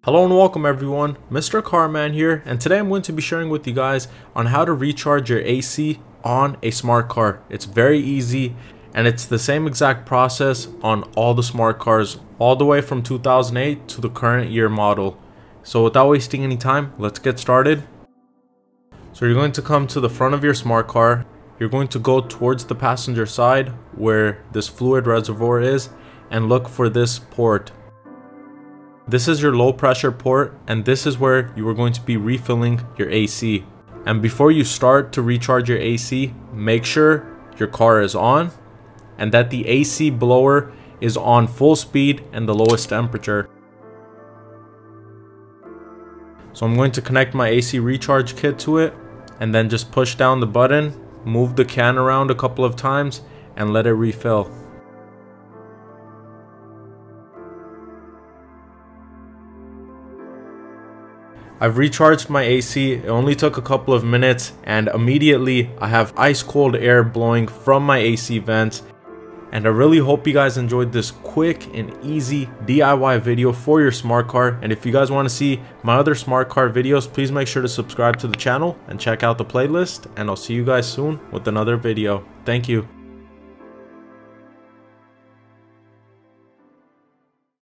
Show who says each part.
Speaker 1: Hello and welcome everyone, MrCarMAN here, and today I'm going to be sharing with you guys on how to recharge your AC on a smart car. It's very easy and it's the same exact process on all the smart cars all the way from 2008 to the current year model. So without wasting any time, let's get started. So you're going to come to the front of your smart car. You're going to go towards the passenger side where this fluid reservoir is and look for this port. This is your low pressure port and this is where you are going to be refilling your AC. And before you start to recharge your AC, make sure your car is on and that the AC blower is on full speed and the lowest temperature. So I'm going to connect my AC recharge kit to it and then just push down the button, move the can around a couple of times and let it refill. I've recharged my AC, it only took a couple of minutes and immediately I have ice cold air blowing from my AC vents. And I really hope you guys enjoyed this quick and easy DIY video for your smart car. And if you guys want to see my other smart car videos, please make sure to subscribe to the channel and check out the playlist. And I'll see you guys soon with another video. Thank you.